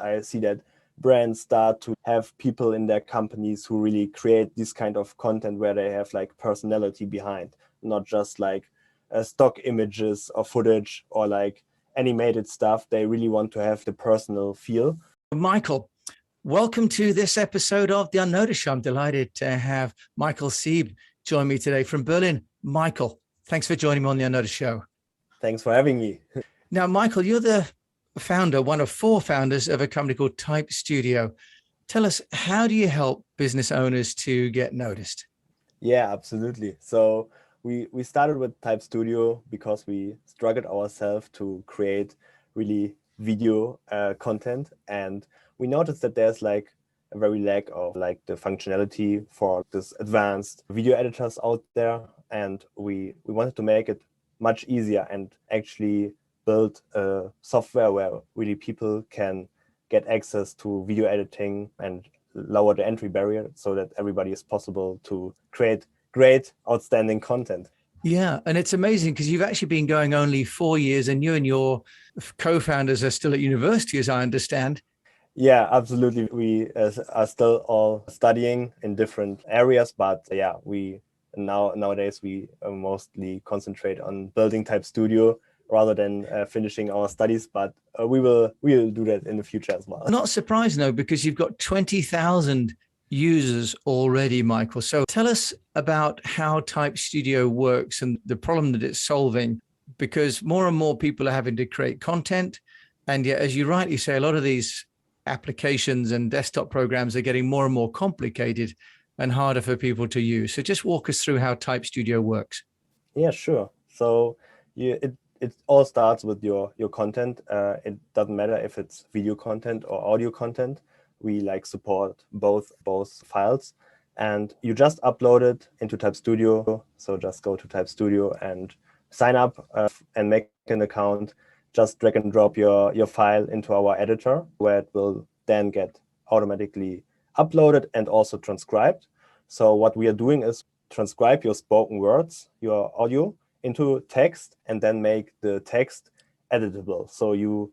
I see that brands start to have people in their companies who really create this kind of content where they have like personality behind, not just like stock images or footage or like animated stuff. They really want to have the personal feel. Michael, welcome to this episode of The UnNoticed Show. I'm delighted to have Michael Sieb join me today from Berlin. Michael, thanks for joining me on The UnNoticed Show. Thanks for having me. Now, Michael, you're the founder, one of 4 founders of a company called TypeStudio. Tell us, how do you help business owners to get noticed? Yeah, absolutely. So we started with TypeStudio because we struggled ourselves to create really video content, and we noticed that there's like a very lack of like the functionality for this advanced video editors out there, and we wanted to make it much easier and actually build a software where really people can get access to video editing and lower the entry barrier so that everybody is possible to create great, outstanding content. Yeah, and it's amazing because you've actually been going only 4 years, and you and your co-founders are still at university, as I understand. Yeah, absolutely. We are still all studying in different areas, but yeah, nowadays we mostly concentrate on building TypeStudio rather than finishing our studies, but we'll do that in the future as well. Not surprised, no, because you've got 20,000 users already, Michael. So tell us about how TypeStudio works and the problem that it's solving, because more and more people are having to create content. And yet, as you rightly say, a lot of these applications and desktop programs are getting more and more complicated and harder for people to use. So just walk us through how TypeStudio works. Yeah, sure. So it all starts with your content. It doesn't matter if it's video content or audio content. We like support both files, and you just upload it into TypeStudio. So just go to TypeStudio and sign up and make an account. Just drag and drop your file into our editor, where it will then get automatically uploaded and also transcribed. So what we are doing is transcribe your spoken words, your audio, into text, and then make the text editable. So you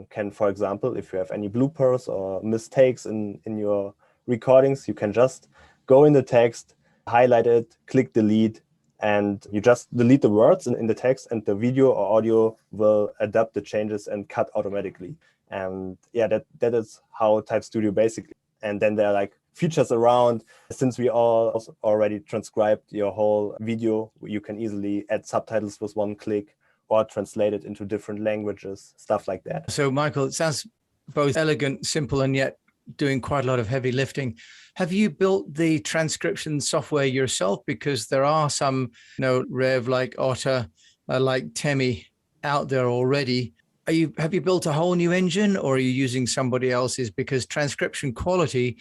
can, for example, if you have any bloopers or mistakes in your recordings, you can just go in the text, highlight it, click delete, and you just delete the words in the text, and the video or audio will adapt the changes and cut automatically. And yeah, that is how TypeStudio basically. And then there are like features around. Since we all already transcribed your whole video, you can easily add subtitles with one click or translate it into different languages, stuff like that. So, Michael, it sounds both elegant, simple, and yet doing quite a lot of heavy lifting. Have you built the transcription software yourself? Because there are some, Rev like Otter, like Temi out there already. Have you built a whole new engine, or are you using somebody else's? Because transcription quality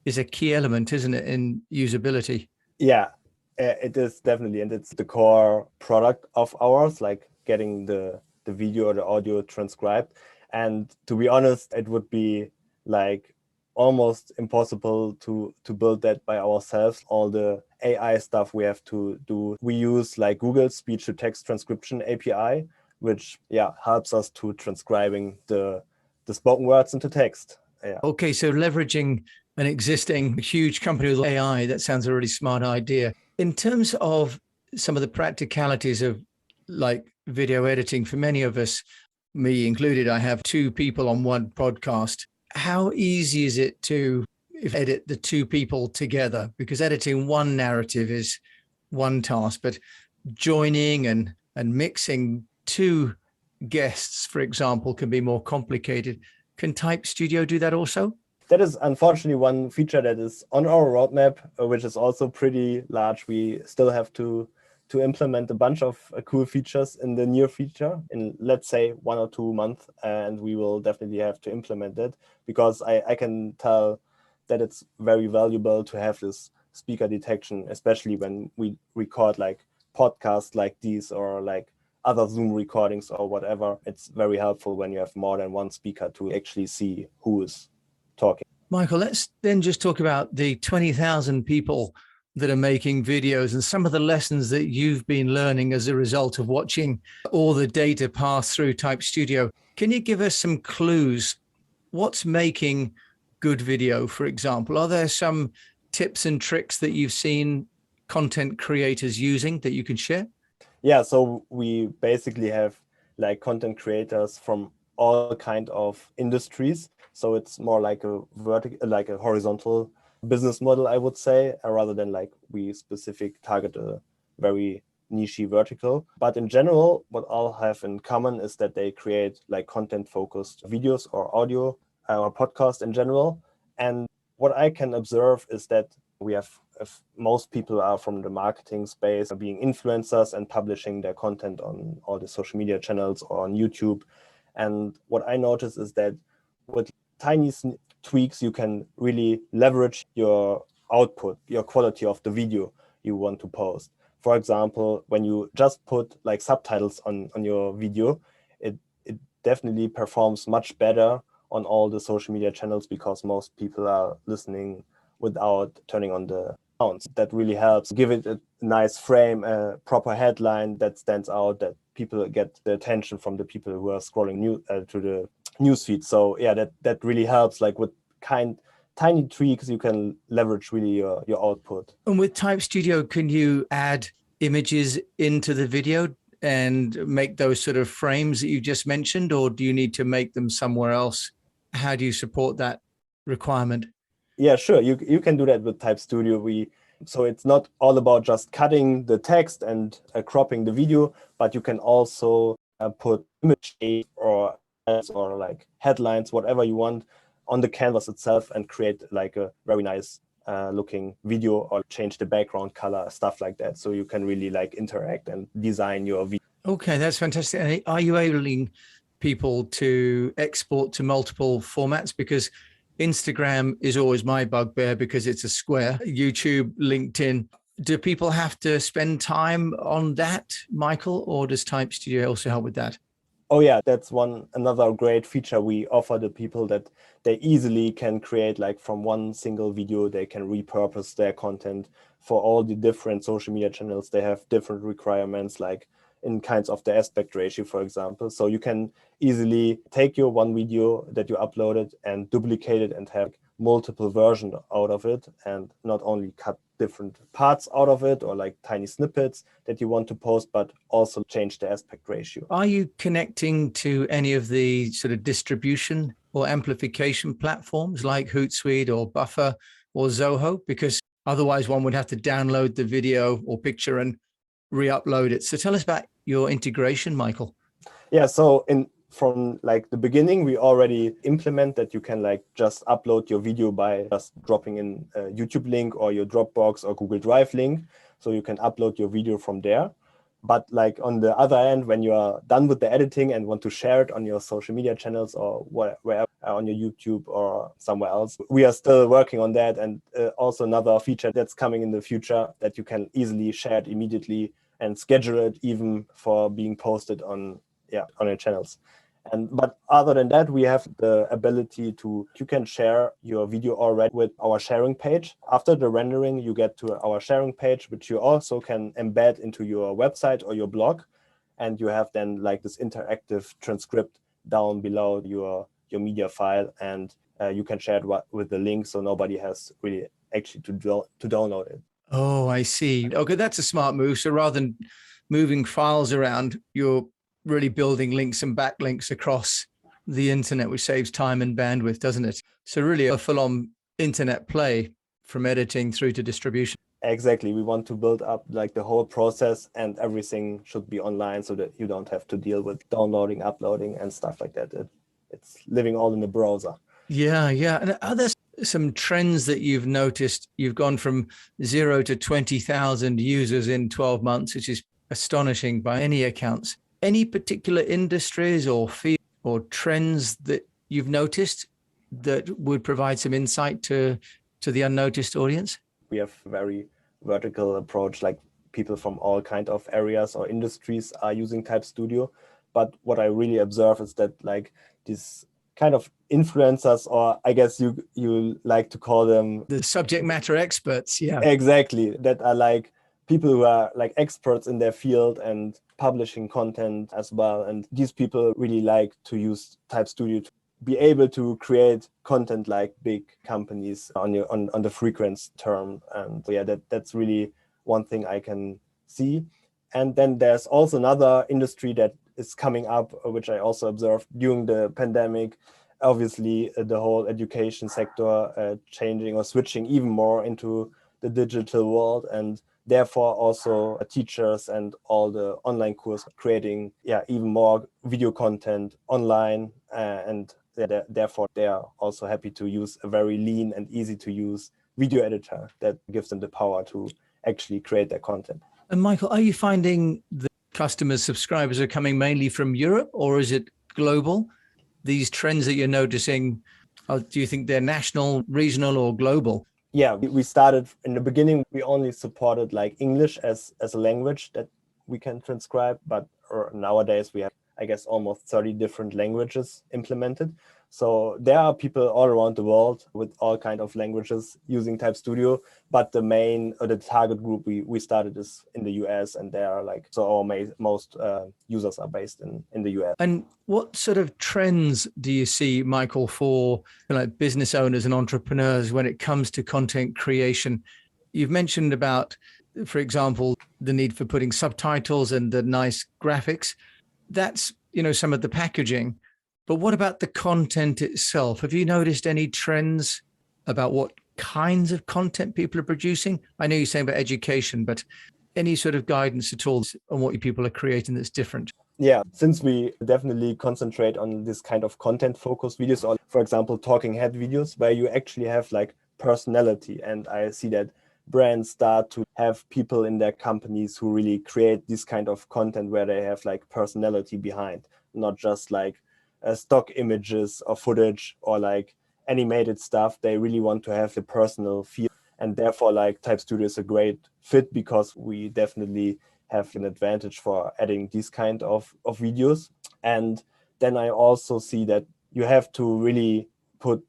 is a key element, isn't it, in usability? Yeah, it is definitely, and it's the core product of ours, like getting the video or the audio transcribed. And to be honest, it would be like almost impossible to build that by ourselves. All the AI stuff we have to do, we use like Google's speech-to-text transcription API, which helps us to transcribing the spoken words into text. Yeah. Okay, so leveraging an existing huge company with AI, that sounds a really smart idea. In terms of some of the practicalities of like video editing, for many of us, me included, I have 2 people on one podcast. How easy is it to edit the 2 people together? Because editing one narrative is one task, but joining and mixing 2 guests, for example, can be more complicated. Can TypeStudio do that also? That is unfortunately one feature that is on our roadmap, which is also pretty large. We still have to implement a bunch of cool features in the near future, in let's say 1 or 2 months, and we will definitely have to implement it, because I can tell that it's very valuable to have this speaker detection, especially when we record like podcasts like these or like other Zoom recordings or whatever. It's very helpful when you have more than one speaker to actually see who is talking. Michael, let's then just talk about the 20,000 people that are making videos and some of the lessons that you've been learning as a result of watching all the data pass through TypeStudio. Can you give us some clues What's making good video, for example? Are there some tips and tricks that you've seen content creators using that you can share? Yeah, so we basically have like content creators from all kind of industries. So it's more like a vertical, like a horizontal business model, I would say, rather than like we specific target a very niche vertical. But in general, what all have in common is that they create like content focused videos or audio or podcast in general. And what I can observe is that we have, if most people are from the marketing space, being influencers and publishing their content on all the social media channels or on YouTube. And what I notice is that with tiny tweaks, you can really leverage your output, your quality of the video you want to post. For example, when you just put like subtitles on your video, it definitely performs much better on all the social media channels because most people are listening without turning on the sounds. That really helps give it a nice frame, a proper headline that stands out, that people get the attention from the people who are scrolling to the newsfeed. So yeah, that really helps. Like with tiny tweaks, you can leverage really your output. And with TypeStudio, can you add images into the video and make those sort of frames that you just mentioned, or do you need to make them somewhere else? How do you support that requirement? Yeah, sure. You can do that with TypeStudio. So it's not all about just cutting the text and cropping the video, but you can also put image or like headlines, whatever you want, on the canvas itself and create like a very nice looking video, or change the background color, stuff like that. So you can really like interact and design your video. Okay, that's fantastic. And are you enabling people to export to multiple formats? Because Instagram is always my bugbear because it's a square. YouTube, LinkedIn. Do people have to spend time on that, Michael, or does TypeStudio also help with that? Oh yeah, that's another great feature we offer the people, that they easily can create like from one single video, they can repurpose their content for all the different social media channels. They have different requirements, like in kinds of the aspect ratio, for example. So you can easily take your one video that you uploaded and duplicate it and have multiple versions out of it, and not only cut different parts out of it or like tiny snippets that you want to post, but also change the aspect ratio. Are you connecting to any of the sort of distribution or amplification platforms like Hootsuite or Buffer or Zoho? Because otherwise one would have to download the video or picture and re-upload it. So tell us about your integration, Michael. Yeah, so from like the beginning, we already implement that you can like just upload your video by just dropping in a YouTube link or your Dropbox or Google Drive link. So you can upload your video from there. But like on the other end, when you are done with the editing and want to share it on your social media channels or wherever, on your YouTube or somewhere else, we are still working on that. And also another feature that's coming in the future, that you can easily share it immediately and schedule it even for being posted on your channels. But other than that, we have the ability you can share your video already with our sharing page. After the rendering, you get to our sharing page, which you also can embed into your website or your blog. And you have then like this interactive transcript down below your media file, and you can share it with the link, so nobody has really actually to download it. Oh, I see. Okay, that's a smart move. So rather than moving files around, you're really building links and backlinks across the internet, which saves time and bandwidth, doesn't it? So really a full-on internet play from editing through to distribution. Exactly. We want to build up like the whole process, and everything should be online so that you don't have to deal with downloading, uploading, and stuff like that. It's living all in the browser. Yeah, yeah. And are there some trends that you've noticed? You've gone from 0 to 20,000 users in 12 months, which is astonishing by any accounts. Any particular industries or fields or trends that you've noticed that would provide some insight to the UnNoticed audience? We have a very vertical approach, like people from all kind of areas or industries are using TypeStudio. But what I really observe is that like these kind of influencers, or I guess you like to call them the subject matter experts. Yeah, exactly, that are like people who are like experts in their field and publishing content as well. And these people really like to use TypeStudio be able to create content like big companies on the frequency term. And yeah, that's really one thing I can see. And then there's also another industry that is coming up, which I also observed during the pandemic. Obviously, the whole education sector changing or switching even more into the digital world, and therefore also teachers and all the online course creating even more video content online, and therefore they are also happy to use a very lean and easy to use video editor that gives them the power to actually create their content. And Michael, are you finding the customers, subscribers are coming mainly from Europe, or is it global? These trends that you're noticing, do you think they're national, regional, or global? Yeah, we started in the beginning, we only supported like English as a language that we can transcribe, but nowadays we have, I guess, almost 30 different languages implemented. So there are people all around the world with all kinds of languages using TypeStudio, but the main or the target group we started is in the US, and they are like, so our most users are based in the US. And what sort of trends do you see, Michael, for like business owners and entrepreneurs when it comes to content creation? You've mentioned about, for example, the need for putting subtitles and the nice graphics. That's, some of the packaging. But what about the content itself? Have you noticed any trends about what kinds of content people are producing? I know you're saying about education, but any sort of guidance at all on what people are creating that's different? Yeah, since we definitely concentrate on this kind of content focused videos, or for example, talking head videos where you actually have like personality. And I see that brands start to have people in their companies who really create this kind of content where they have like personality behind, not just like stock images or footage or like animated stuff. They really want to have the personal feel, and therefore like TypeStudio is a great fit because we definitely have an advantage for adding these kind of videos. And then I also see that you have to really put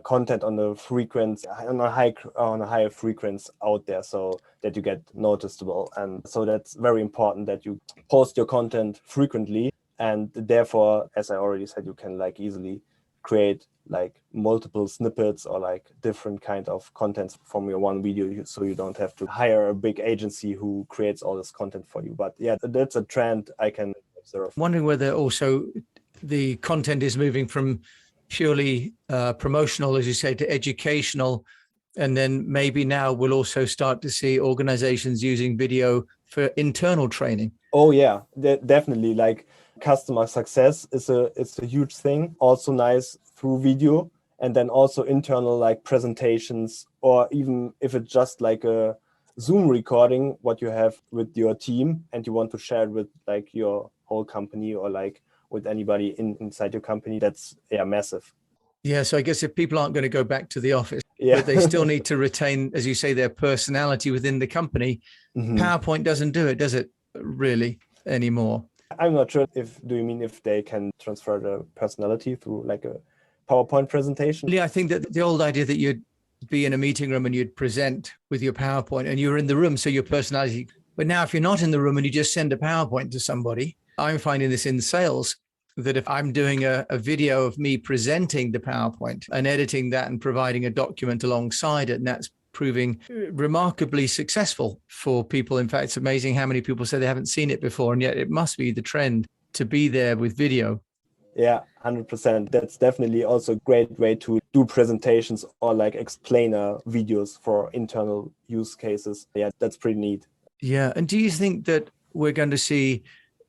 content on the frequency, on a higher frequency out there, so that you get noticeable. And so that's very important that you post your content frequently. And therefore, as I already said, you can like easily create like multiple snippets or like different kind of contents from your one video, so you don't have to hire a big agency who creates all this content for you. But yeah, that's a trend I can observe. Wondering whether also the content is moving from purely promotional, as you say, to educational. And then maybe now we'll also start to see organizations using video for internal training. Oh yeah, definitely. Like customer success is a huge thing. Also nice through video, and then also internal like presentations, or even if it's just like a Zoom recording, what you have with your team, and you want to share it with like your whole company or like with anybody inside your company. That's massive. Yeah, so I guess if people aren't going to go back to the office, Yeah. but they still need to retain, as you say, their personality within the company, PowerPoint doesn't do it, does it really anymore? I'm not sure do you mean if they can transfer the personality through like a PowerPoint presentation? Yeah, I think that the old idea that you'd be in a meeting room and you'd present with your PowerPoint and you're in the room, so your personality. But now if you're not in the room and you just send a PowerPoint to somebody, I'm finding this in sales, that if I'm doing a video of me presenting the PowerPoint and editing that and providing a document alongside it, and that's proving remarkably successful for people. In fact, it's amazing how many people say they haven't seen it before, and yet it must be the trend to be there with video. Yeah, 100%. That's definitely also a great way to do presentations or like explainer videos for internal use cases. Yeah, that's pretty neat. Yeah. And do you think that we're going to see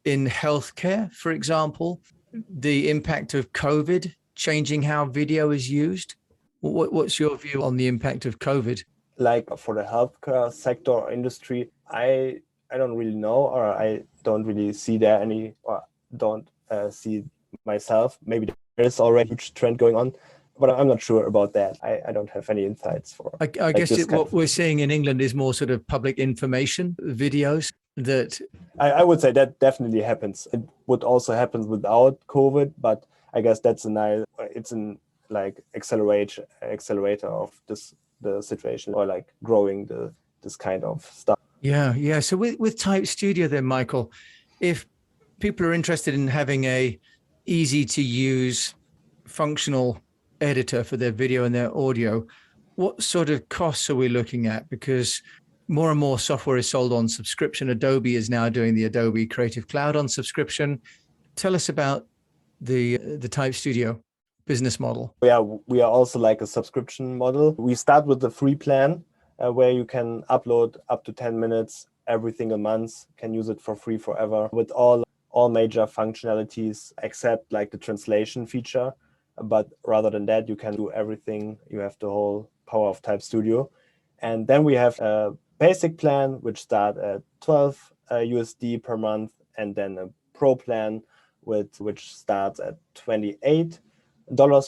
in healthcare, for example, the impact of COVID changing how video is used? What's your view on the impact of COVID? Like for the healthcare sector or industry, I don't really know, or I don't really see there any, or don't see myself. Maybe there is already a huge trend going on, but I'm not sure about that. I don't have any insights for. I guess what we're seeing in England is more sort of public information videos that. I would say that definitely happens. It would also happen without COVID, but I guess that's it's an like accelerator of the situation, or like growing this kind of stuff. Yeah. So with TypeStudio then, Michael, if people are interested in having a easy to use functional editor for their video and their audio, what sort of costs are we looking at? Because more and more software is sold on subscription. Adobe is now doing the Adobe Creative Cloud on subscription. Tell us about the TypeStudio business model. Yeah, we are also like a subscription model. We start with the free plan where you can upload up to 10 minutes every single month, can use it for free forever with all major functionalities except like the translation feature. But rather than that, you can do everything. You have the whole power of TypeStudio. And then we have a basic plan, which starts at 12 USD per month, and then a pro plan which starts at $28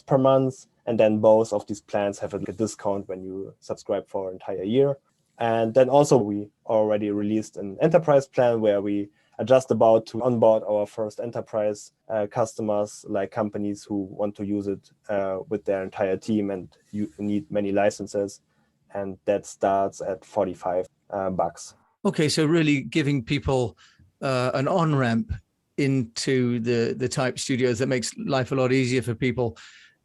per month. And then both of these plans have a discount when you subscribe for an entire year. And then also we already released an enterprise plan where we are just about to onboard our first enterprise customers, like companies who want to use it with their entire team and you need many licenses. And that starts at $45. Okay, so really giving people an on-ramp into the TypeStudios that makes life a lot easier for people.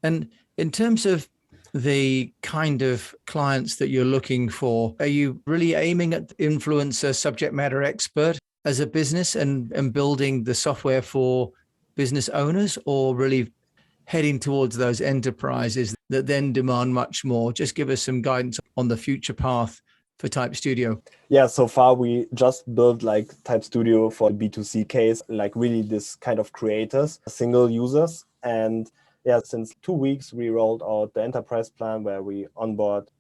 And in terms of the kind of clients that you're looking for, are you really aiming at influencer, subject matter expert as a business and building the software for business owners, or really heading towards those enterprises that then demand much more? Just give us some guidance on the future path for TypeStudio. Yeah, so far we just built like TypeStudio for the B2C case, like really this kind of creators, single users. And yeah, since 2 weeks, we rolled out the enterprise plan where we onboard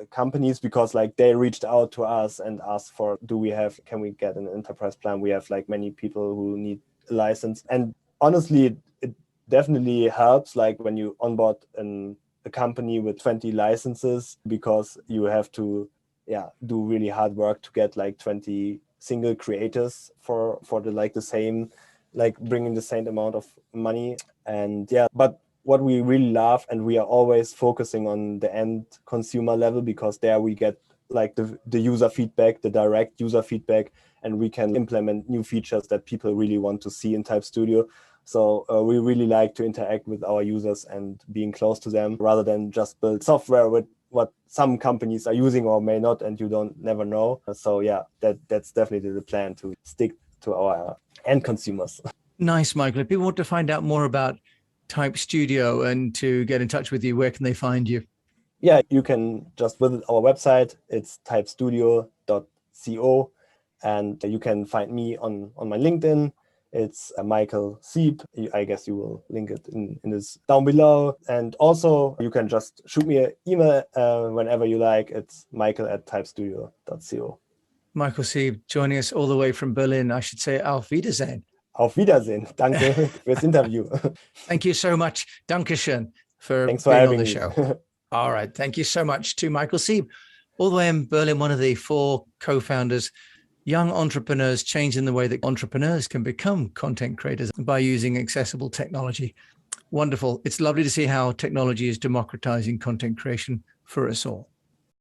companies because like they reached out to us and asked for, can we get an enterprise plan? We have like many people who need a license. And honestly, it definitely helps like when you onboard a company with 20 licenses, because you have to do really hard work to get like 20 single creators for the same, like bringing the same amount of money. And but what we really love, and we are always focusing on the end consumer level, because there we get like the user feedback, the direct user feedback, and we can implement new features that people really want to see in TypeStudio. So we really like to interact with our users and being close to them, rather than just build software with what some companies are using or may not, and you never know. So that's definitely the plan, to stick to our end consumers. Nice, Michael. If people want to find out more about TypeStudio and to get in touch with you, where can they find you? Yeah, you can just visit our website. It's typestudio.co, and you can find me on my LinkedIn. It's Michael Sieb. I guess you will link it in this down below. And also you can just shoot me an email whenever you like. It's michael@typestudio.co. Michael Sieb joining us all the way from Berlin. I should say Auf Wiedersehen. Auf Wiedersehen. Danke fürs Interview. Thank you so much. Dankeschön for Thanks for being having on the me. show. All right. Thank you so much to Michael Sieb, all the way in Berlin, one of the 4 co-founders, young entrepreneurs changing the way that entrepreneurs can become content creators by using accessible technology. Wonderful. It's lovely to see how technology is democratizing content creation for us all.